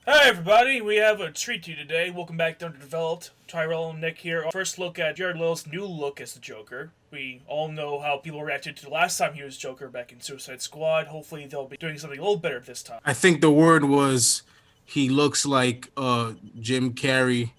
Hi everybody, we have a treat to you today. Welcome back to Underdeveloped. Tyrell and Nick here. First look at Jared Leto's new look as the Joker. We all know how people reacted to the last time he was Joker back in Suicide Squad. Hopefully they'll be doing something a little better this time. I think the word was he looks like Jim Carrey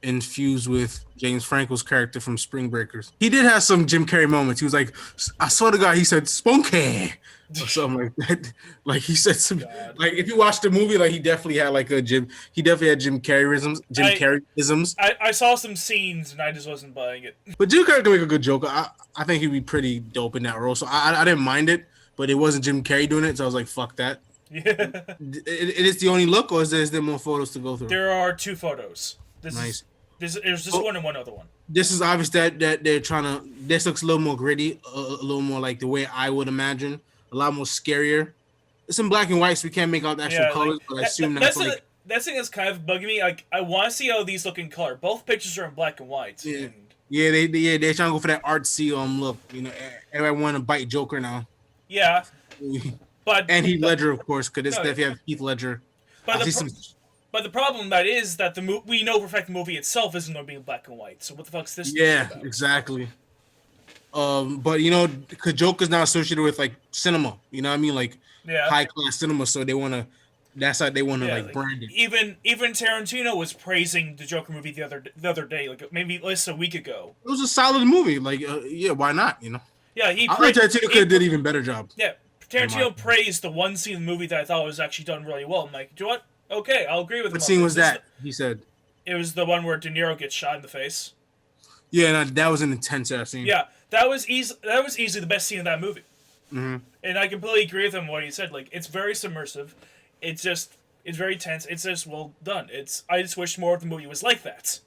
infused with James Franco's character from Spring Breakers. He did have some Jim Carrey moments. He was like, I swear to God, he said spunky or something like that. Like he said some like if you watch the movie, like he definitely had like he definitely had Jim Carreyisms. I saw some scenes and I just wasn't buying it. But Jim Carrey can make a good Joker. I think he'd be pretty dope in that role. So I didn't mind it, but it wasn't Jim Carrey doing it, so I was like, fuck that. Yeah. It is the only look, or is there more photos to go through? There are two photos. Nice. There's just one and one other one. This is obvious that they're trying to. This looks a little more gritty, a little more like the way I would imagine, a lot more scarier. It's in black and white, so we can't make out the actual colors, but I assume that's like. That thing that's kind of bugging me. Like, I want to see how these look in color. Both pictures are in black and white. Yeah, they're trying to go for that artsy look. You know, everybody want to bite Joker now. Yeah, and Heath Ledger, of course, because if you have Heath Ledger, But the problem that is that we know for a fact the movie itself isn't going to be in black and white. So what the fuck's this? Yeah, exactly. But you know, because Joker's now associated with like cinema. You know what I mean? Like high class cinema. So they want to. That's how they want to like brand it. Even Tarantino was praising the Joker movie the other day, like maybe at least a week ago. It was a solid movie. Like yeah, why not? You know. Yeah, I think Tarantino could have did an even better job. Yeah, Tarantino praised the one scene in the movie that I thought was actually done really well. I'm like, do you know what? Okay, I'll agree with him. What scene was that? He said it was the one where De Niro gets shot in the face. Yeah, that was an intense ass scene. Yeah, that was easily the best scene in that movie. Mm-hmm. And I completely agree with him what he said. Like, it's very submersive. It's very tense. It's just well done. I just wish more of the movie was like that.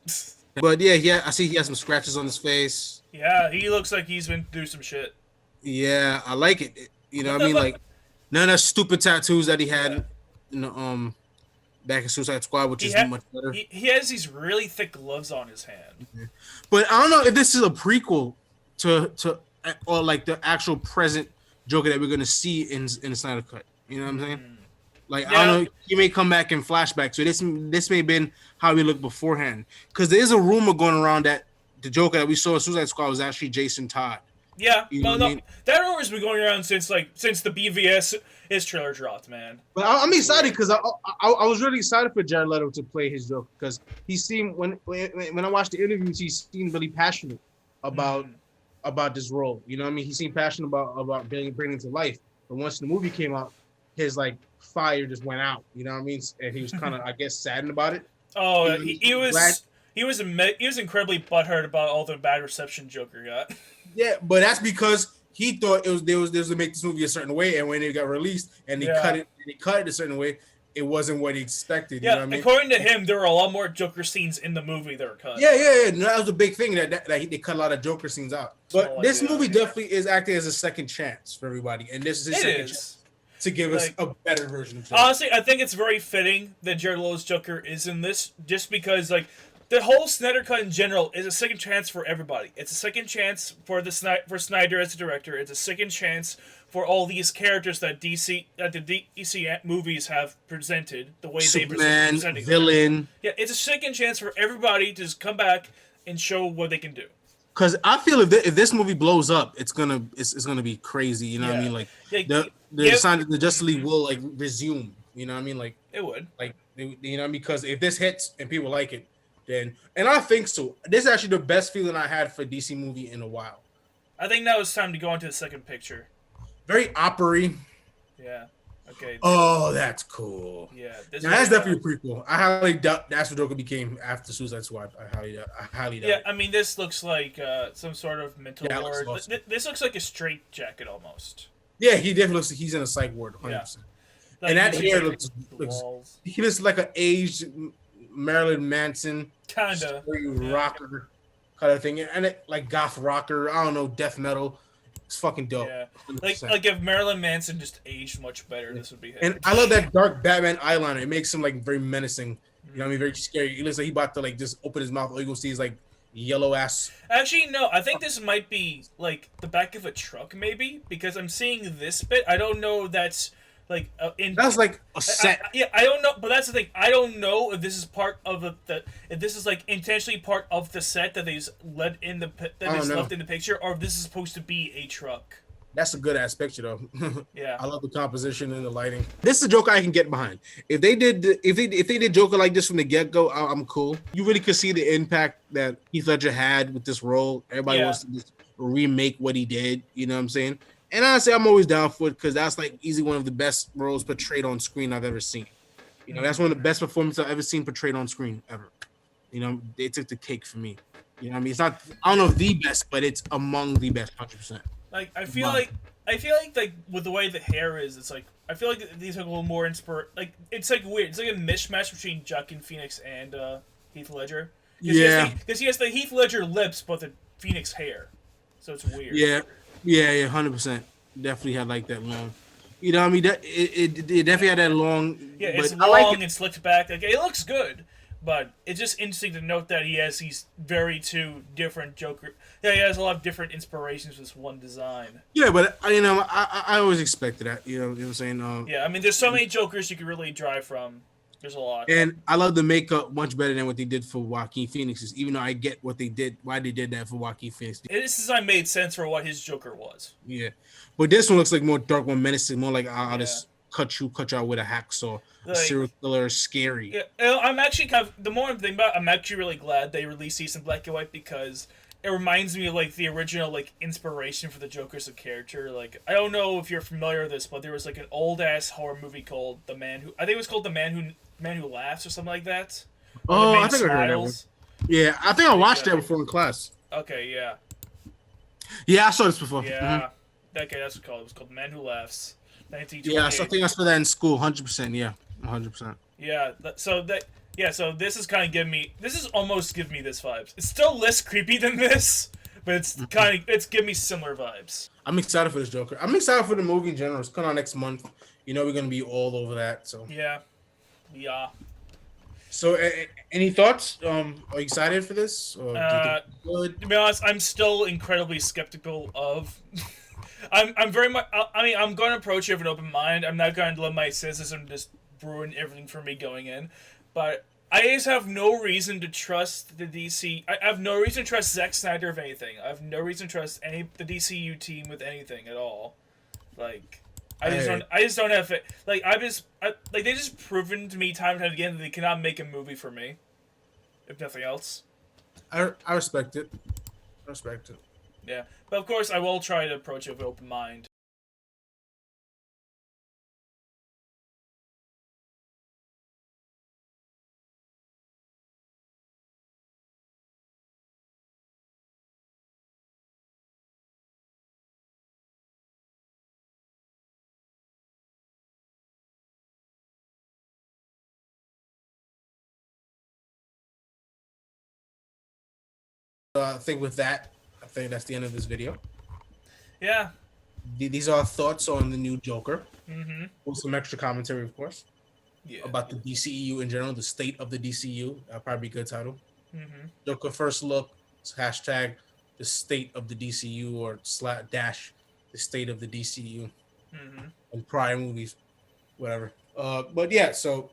But yeah, I see he has some scratches on his face. Yeah, he looks like he's been through some shit. Yeah, I like it. You know what I mean? Like none of the stupid tattoos that he had. Back in Suicide Squad, which is much better. He has these really thick gloves on his hand. Mm-hmm. But I don't know if this is a prequel to or like the actual present Joker that we're gonna see in the Snyder Cut. You know what I'm saying? Like I don't know, he may come back in flashback. So this may have been how he looked beforehand. Because there is a rumor going around that the Joker that we saw in Suicide Squad was actually Jason Todd. Yeah, that rumor's been going around since the BVS trailer dropped, man. But I'm excited because I was really excited for Jared Leto to play his Joker because he seemed when I watched the interviews he seemed really passionate about this role. You know what I mean? He seemed passionate about bringing it to life. But once the movie came out, his like fire just went out. You know what I mean? And he was kind of I guess saddened about it. Oh, he was incredibly butthurt about all the bad reception Joker got. Yeah, but that's because he thought there was to make this movie a certain way, and when it got released and they cut it a certain way, it wasn't what he expected. You know what I mean? According to him, there were a lot more Joker scenes in the movie that were cut. Yeah. No, that was a big thing that they cut a lot of Joker scenes out. But this movie definitely is acting as a second chance for everybody, and this is his second chance to give us a better version of Joker. Honestly, I think it's very fitting that Jared Leto's Joker is in this, just because like. The whole Snyder Cut in general is a second chance for everybody. It's a second chance for Snyder as a director. It's a second chance for all these characters that the DC movies have presented the way Superman, they presented villain. Yeah, it's a second chance for everybody to just come back and show what they can do. Because I feel if this movie blows up, it's gonna be crazy. You know what I mean? Like the Justice League will like resume. You know what I mean? Like it would. Like you know because if this hits and people like it. And I think so. This is actually the best feeling I had for DC movie in a while. I think now it's time to go into the second picture. Very opera-y. Yeah. Okay. Oh, that's cool. Yeah. That's definitely a prequel. I highly doubt that's what Joker became after Suicide Squad. I highly doubt. Yeah, I mean, this looks like some sort of mental ward. This looks like a straight jacket almost. Yeah, he definitely looks like he's in a psych ward, 100%. Yeah. Like, and that hair looks he looks like an aged Marilyn Manson kind of rocker kind of thing, and it like goth rocker. I don't know, death metal. It's fucking dope. Yeah, like if Marilyn Manson just aged much better, this would be him. And I love that dark Batman eyeliner. It makes him like very menacing. You know what I mean? Very scary. It looks like he about to like just open his mouth. All you go see is like yellow ass. Actually, no. I think this might be like the back of a truck, maybe, because I'm seeing this bit. I don't know. That's Like That's like a set. yeah, I don't know, but that's the thing. I don't know if this is part of if this is like intentionally part of the set that they just let in left in the picture, or if this is supposed to be a truck. That's a good ass picture though. Yeah, I love the composition and the lighting. This is a Joker I can get behind. If they did Joker like this from the get go, I'm cool. You really could see the impact that Heath Ledger had with this role. Everybody wants to just remake what he did. You know what I'm saying? And honestly, I'm always down for it because that's like easily one of the best roles portrayed on screen I've ever seen. You know, that's one of the best performances I've ever seen portrayed on screen ever. You know, they took the cake for me. You know what I mean? It's not, I don't know if the best, but it's among the best, 100%. like I feel like with the way the hair is, it's like I feel like these are a little more like it's like weird. It's like a mishmash between Joaquin Phoenix and Heath Ledger. Because he has the Heath Ledger lips, but the Phoenix hair, so it's weird. Yeah, 100%. Definitely had like that long. You know what I mean? That it definitely had that long. Yeah, it's long and slicked back. Like it looks good. But it's just interesting to note that he has these very two different Joker. Yeah, he has a lot of different inspirations with this one design. Yeah, but I always expected that. You know what I'm saying? Yeah, I mean, there's so many Jokers you could really drive from. There's a lot. And I love the makeup much better than what they did for Joaquin Phoenix's. Even though I get what they did, why they did that for Joaquin Phoenix. This design made sense for what his Joker was. Yeah, but this one looks like more dark, more menacing, more like I'll just cut you out with a hacksaw. Like, a serial killer, scary. Yeah, I'm actually the more I'm thinking about it, I'm actually really glad they released these in black and white because it reminds me of like the original like inspiration for the Joker's character. Like I don't know if you're familiar with this, but there was like an old ass horror movie called The Man Who Laughs or something like that. Oh, I think I heard that one. Yeah, I think I watched that before in class. Okay, yeah. Yeah, I saw this before. Yeah, okay, that's what it's called. It was called The Man Who Laughs. Yeah, so I think I saw that in school. 100%. Yeah, 100%. Yeah. So this is kind of giving me. This is almost giving me this vibes. It's still less creepy than this, but it's giving me similar vibes. I'm excited for this Joker. I'm excited for the movie in general. It's coming out next month. You know we're gonna be all over that. So yeah. So any thoughts? Are you excited for this? Or do you think it's good? To be honest, I'm still incredibly skeptical of. I'm very much. I mean, I'm going to approach it with an open mind. I'm not going to let my cynicism just ruin everything for me going in. But I just have no reason to trust the DC. I have no reason to trust Zack Snyder of anything. I have no reason to trust the DCU team with anything at all. Like, I just don't have it. Like, they just proven to me time and time again that they cannot make a movie for me. If nothing else. I respect it. Yeah, but of course I will try to approach it with an open mind. I think with that, I think that's the end of this video. Yeah. These are our thoughts on the new Joker. Mm-hmm. With some extra commentary, of course. Yeah. About the DCEU in general, the state of the DCEU. That'll probably be a good title. Mm-hmm. Joker first look. Hashtag the state of the DCU or / the state of the DCU. Mm-hmm. And prior movies, whatever. But yeah, so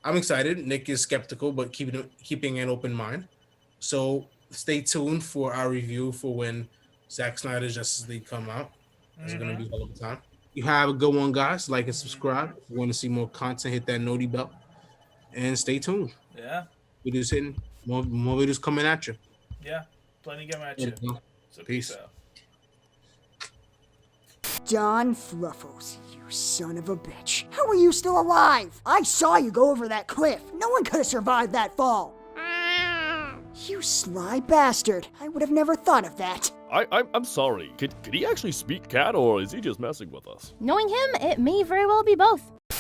I'm excited. Nick is skeptical, but keeping an open mind. So stay tuned for our review for when Zack Snyder's Justice League come out. It's going to be a hell of a time. You have a good one, guys. Like and subscribe. If you want to see more content, hit that noti bell. And stay tuned. Yeah. Videos hitting. More videos coming at you. Yeah. Plenty coming at you. So peace out. Don Fluffles, you son of a bitch. How are you still alive? I saw you go over that cliff. No one could have survived that fall. You sly bastard. I would have never thought of that. I'm sorry. Could he actually speak cat, or is he just messing with us? Knowing him, it may very well be both.